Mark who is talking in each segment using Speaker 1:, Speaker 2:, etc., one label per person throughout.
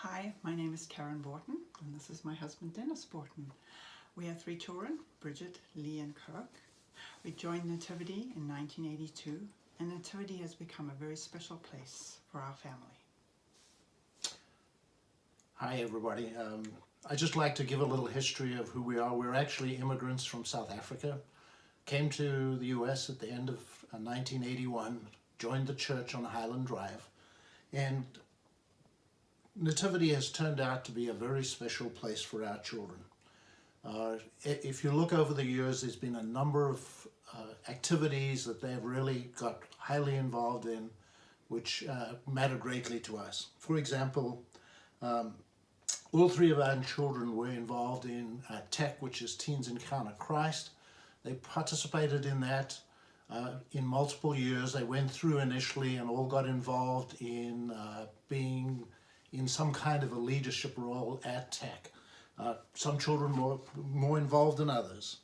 Speaker 1: Hi, my name is Karen Borton, and this is my husband Dennis Borton. We have 3 children, Bridget, Lee and Kirk. We joined Nativity in 1982, and Nativity has become a very special place for our family.
Speaker 2: Hi everybody. I'd just like to give a little history of who we are. We're actually immigrants from South Africa. Came to the US at the end of 1981, joined the church on Highland Drive, and Nativity has turned out to be a very special place for our children. If you look over the years, there's been a number of activities that they've really got highly involved in, which matter greatly to us. For example, all 3 of our children were involved in TEC, which is Teens Encounter Christ. They participated in that in multiple years. They went through initially and all got involved in being in some kind of a leadership role at TEC. Some children more involved than others.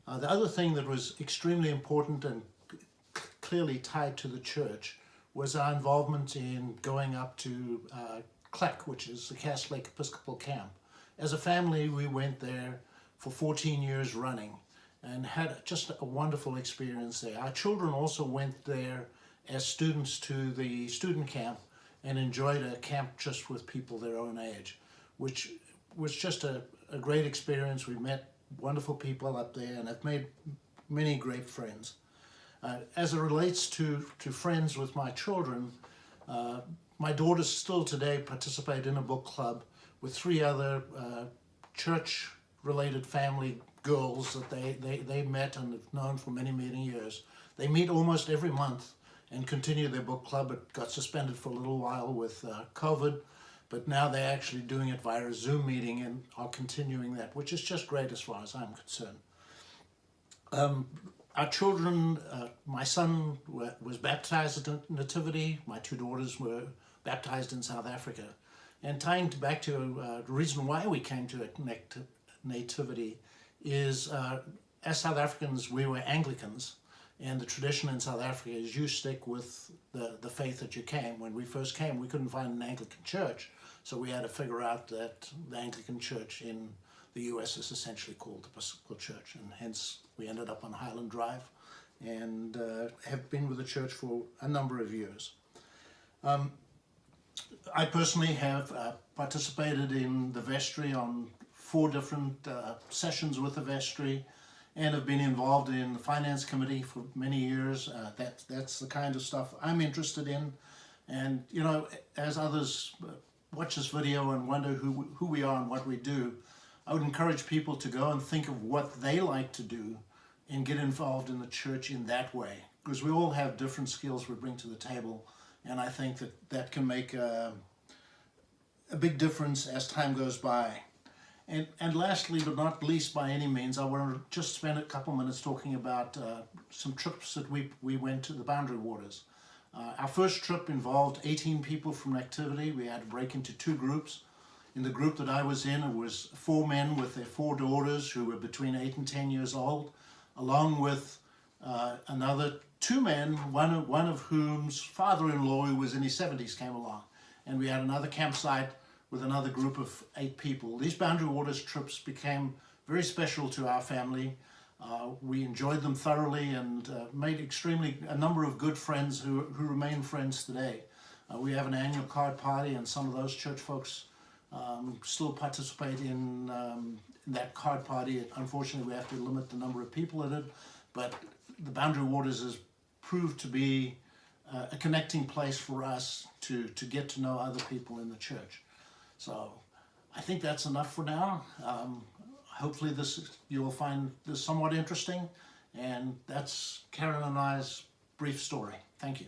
Speaker 2: The other thing that was extremely important and clearly tied to the church was our involvement in going up to CLEC, which is the Cass Lake Episcopal Camp. As a family, we went there for 14 years running and had just a wonderful experience there. Our children also went there as students to the student camp and enjoyed a camp just with people their own age, which was just a great experience. We met wonderful people up there and have made many great friends. As it relates to friends with my children, my daughters still today participate in a book club with 3 other church-related family girls that they met and have known for many, many years. They meet almost every month and continue their book club. It got suspended for a little while with COVID, but now they're actually doing it via a Zoom meeting and are continuing that, which is just great as far as I'm concerned. Our children, my son was baptized at Nativity. My 2 daughters were baptized in South Africa. And tying back to the reason why we came to Nativity is, as South Africans, we were Anglicans. And the tradition in South Africa is you stick with the faith that you came. When we first came, we couldn't find an Anglican church, so we had to figure out that the Anglican church in the US is essentially called the Episcopal Church, and hence we ended up on Highland Drive and have been with the church for a number of years. I personally have participated in the vestry on 4 different sessions with the vestry, and have been involved in the finance committee for many years. That's the kind of stuff I'm interested in. And you know, as others watch this video and wonder who we are and what we do, I would encourage people to go and think of what they like to do and get involved in the church in that way, because we all have different skills we bring to the table, and I think that can make a big difference as time goes by. And lastly, but not least by any means, I want to just spend a couple minutes talking about some trips that we went to the Boundary Waters. Our first trip involved 18 people from Activity. We had to break into 2 groups. In the group that I was in, it was 4 men with their 4 daughters who were between 8 and 10 years old, along with another 2 men, one of whom's father-in-law, who was in his 70s, came along. And we had another campsite with another group of 8 people. These Boundary Waters trips became very special to our family. We enjoyed them thoroughly and made a number of good friends who remain friends today. We have an annual card party, and some of those church folks still participate in that card party. Unfortunately, we have to limit the number of people in it, but the Boundary Waters has proved to be a connecting place for us to get to know other people in the church. So I think that's enough for now. Hopefully you will find this somewhat interesting, and that's Karen and I's brief story. Thank you.